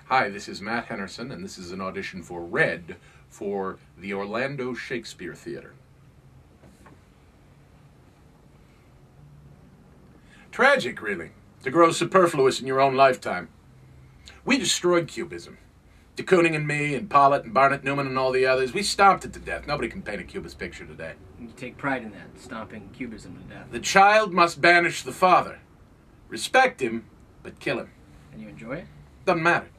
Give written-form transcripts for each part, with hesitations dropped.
Hi, this is Matt Henderson, and this is an audition for Red for the Orlando Shakespeare Theater. Tragic, really, to grow superfluous in your own lifetime. We destroyed Cubism. De Kooning and me and Pollitt and Barnett Newman and all the others, we stomped it to death. Nobody can paint a Cubist picture today. You take pride in that, stomping Cubism to death. The child must banish the father. Respect him, but kill him. And you enjoy it? Doesn't matter.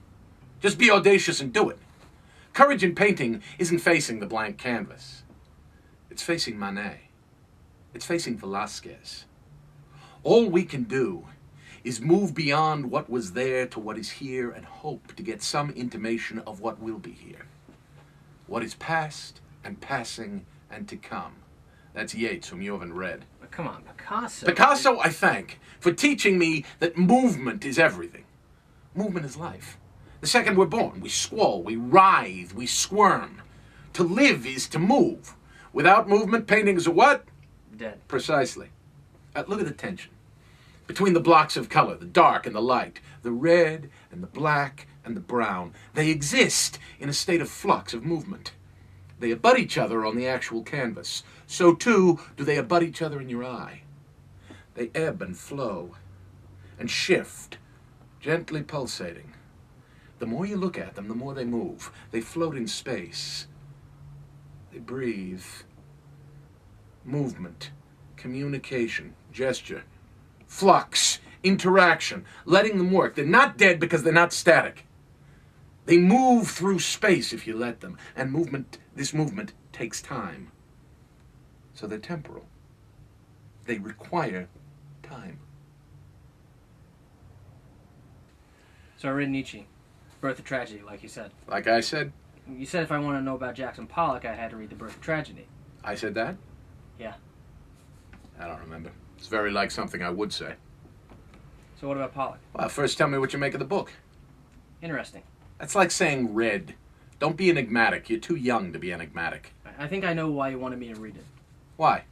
Just be audacious and do it. Courage in painting isn't facing the blank canvas. It's facing Manet. It's facing Velázquez. All we can do is move beyond what was there to what is here and hope to get some intimation of what will be here. What is past and passing and to come. That's Yeats, whom you haven't read. But come on, Picasso. Picasso, I thank for teaching me that movement is everything. Movement is life. The second we're born, we squall, we writhe, we squirm. To live is to move. Without movement, painting is a what? Dead. Precisely. Look at the tension between the blocks of color, the dark and the light, the red and the black and the brown. They exist in a state of flux, of movement. They abut each other on the actual canvas. So too do they abut each other in your eye. They ebb and flow and shift, gently pulsating. The more you look at them, the more they move. They float in space. They breathe. Movement, communication, gesture, flux, interaction, letting them work. They're not dead because they're not static. They move through space if you let them. And this movement takes time. So they're temporal. They require time. So I read Nietzsche. Birth of Tragedy, like you said. Like I said? You said if I want to know about Jackson Pollock, I had to read The Birth of Tragedy. I said that? Yeah. I don't remember. It's very like something I would say. So what about Pollock? Well, first tell me what you make of the book. Interesting. That's like saying red. Don't be enigmatic. You're too young to be enigmatic. I think I know why you wanted me to read it. Why?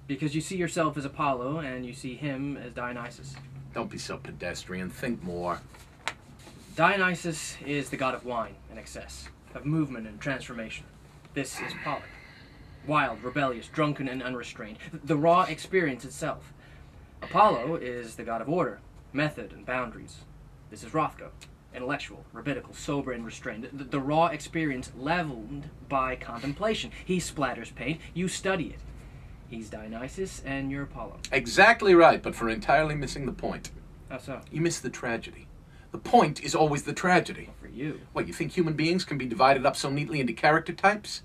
Because you see yourself as Apollo, and you see him as Dionysus. Don't be so pedestrian. Think more. Dionysus is the god of wine and excess, of movement and transformation. This is Pollock. Wild, rebellious, drunken, and unrestrained. The raw experience itself. Apollo is the god of order, method, and boundaries. This is Rothko. Intellectual, rabbinical, sober, and restrained. The raw experience leveled by contemplation. He splatters paint, you study it. He's Dionysus, and you're Apollo. Exactly right, but for entirely missing the point. How so? You miss the tragedy. The point is always the tragedy. For you. What, you think human beings can be divided up so neatly into character types?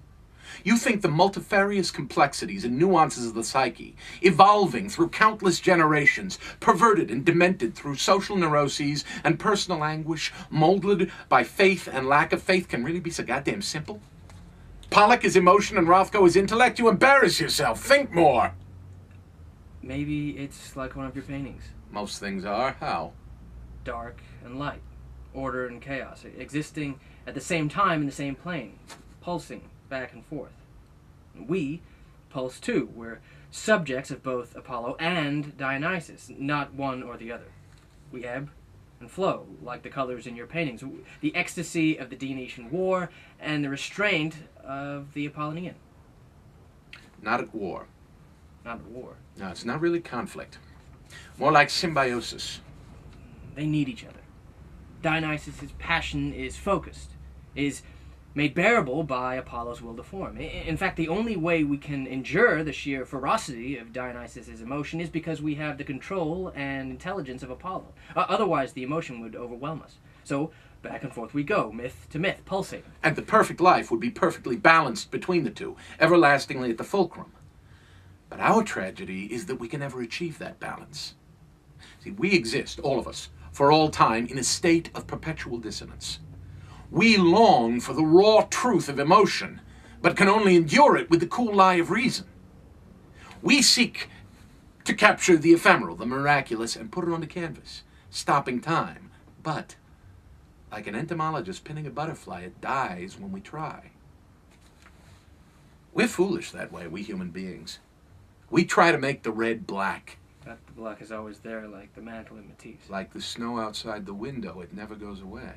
You think the multifarious complexities and nuances of the psyche, evolving through countless generations, perverted and demented through social neuroses and personal anguish, molded by faith and lack of faith, can really be so goddamn simple? Pollock is emotion and Rothko is intellect? You embarrass yourself. Think more. Maybe it's like one of your paintings. Most things are. How? Dark and light, order and chaos, existing at the same time in the same plane, pulsing back and forth. We pulse too. We're subjects of both Apollo and Dionysus, not one or the other. We ebb and flow, like the colors in your paintings, the ecstasy of the Dionysian war and the restraint of the Apollonian. Not at war. Not at war. No, it's not really conflict. More like symbiosis. They need each other. Dionysus' passion is focused, is made bearable by Apollo's will to form. In fact, the only way we can endure the sheer ferocity of Dionysus' emotion is because we have the control and intelligence of Apollo. Otherwise, the emotion would overwhelm us. So, back and forth we go, myth to myth, pulsating. And the perfect life would be perfectly balanced between the two, everlastingly at the fulcrum. But our tragedy is that we can never achieve that balance. See, we exist, all of us, for all time, in a state of perpetual dissonance. We long for the raw truth of emotion, but can only endure it with the cool lie of reason. We seek to capture the ephemeral, the miraculous, and put it on the canvas, stopping time. But, like an entomologist pinning a butterfly, it dies when we try. We're foolish that way, we human beings. We try to make the red black. But the black is always there, like the mantle in Matisse. Like the snow outside the window, it never goes away.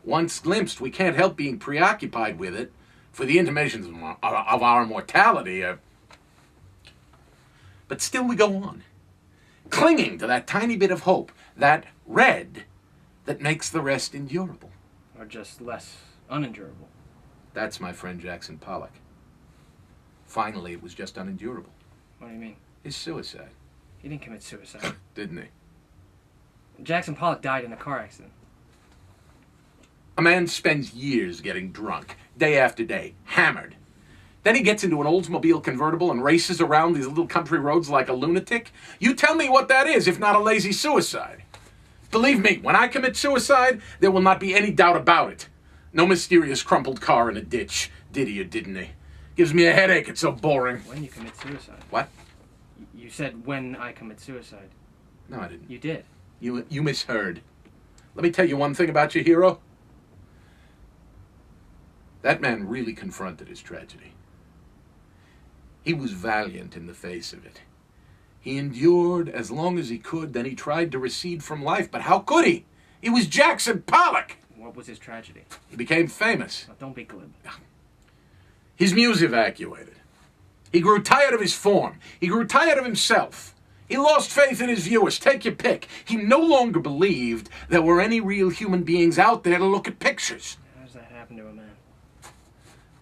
Once glimpsed, we can't help being preoccupied with it, for the intimations of our mortality are... But still we go on, clinging to that tiny bit of hope, that red that makes the rest endurable. Or just less unendurable. That's my friend Jackson Pollock. Finally, it was just unendurable. What do you mean? His suicide. He didn't commit suicide. Didn't he? Jackson Pollock died in a car accident. A man spends years getting drunk, day after day, hammered. Then he gets into an Oldsmobile convertible and races around these little country roads like a lunatic. You tell me what that is, if not a lazy suicide. Believe me, when I commit suicide, there will not be any doubt about it. No mysterious crumpled car in a ditch. Did he or didn't he? Gives me a headache, it's so boring. When you commit suicide. What? You said, when I commit suicide. No, I didn't. You did. You misheard. Let me tell you one thing about your hero. That man really confronted his tragedy. He was valiant in the face of it. He endured as long as he could, then he tried to recede from life, but how could he? He was Jackson Pollock! What was his tragedy? He became famous. Now, don't be glib. His muse evacuated. He grew tired of his form. He grew tired of himself. He lost faith in his viewers. Take your pick. He no longer believed there were any real human beings out there to look at pictures. How does that happen to a man?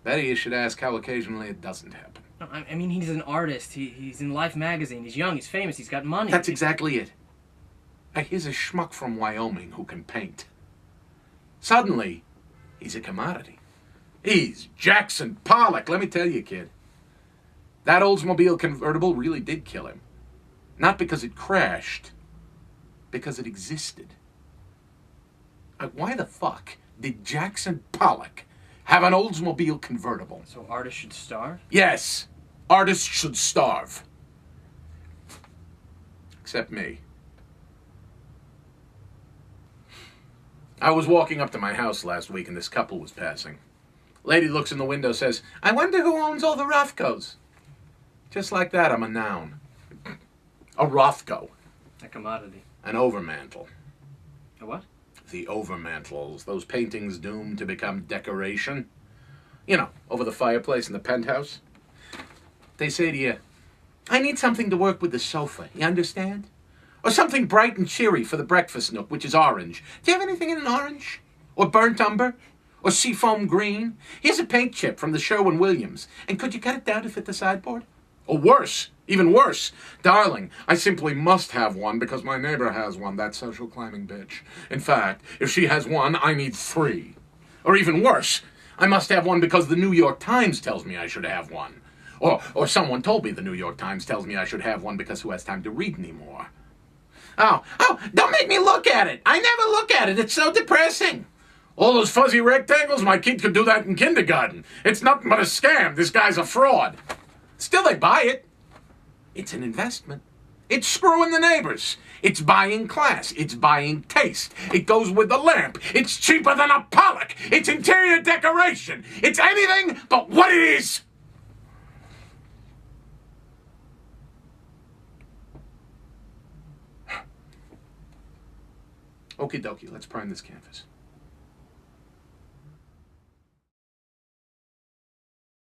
That you should ask how occasionally it doesn't happen. No, I mean, he's an artist. He's in Life magazine. He's young. He's famous. He's got money. That's exactly it. Now, here's a schmuck from Wyoming who can paint. Suddenly, he's a commodity. He's Jackson Pollock. Let me tell you, kid. That Oldsmobile convertible really did kill him. Not because it crashed, because it existed. Why the fuck did Jackson Pollock have an Oldsmobile convertible? So artists should starve? Yes, artists should starve. Except me. I was walking up to my house last week and this couple was passing. Lady looks in the window, says, "I wonder who owns all the Rothkos." Just like that, I'm a noun. A Rothko. A commodity. An overmantel. A what? The overmantels, those paintings doomed to become decoration. You know, over the fireplace in the penthouse. They say to you, "I need something to work with the sofa, you understand? Or something bright and cheery for the breakfast nook, which is orange. Do you have anything in an orange? Or burnt umber? Or seafoam green? Here's a paint chip from the Sherwin-Williams. And could you cut it down to fit the sideboard? Or worse, even worse. Darling, I simply must have one because my neighbor has one, that social climbing bitch. In fact, if she has one, I need 3. Or even worse, I must have one because the New York Times tells me I should have one. Or someone told me the New York Times tells me I should have one because who has time to read anymore? Oh, don't make me look at it. I never look at it. It's so depressing. All those fuzzy rectangles, my kid could do that in kindergarten. It's nothing but a scam. This guy's a fraud. Still, they buy it. It's an investment. It's screwing the neighbors. It's buying class. It's buying taste. It goes with the lamp. It's cheaper than a Pollock. It's interior decoration. It's anything but what it is. Okie dokie, let's prime this canvas.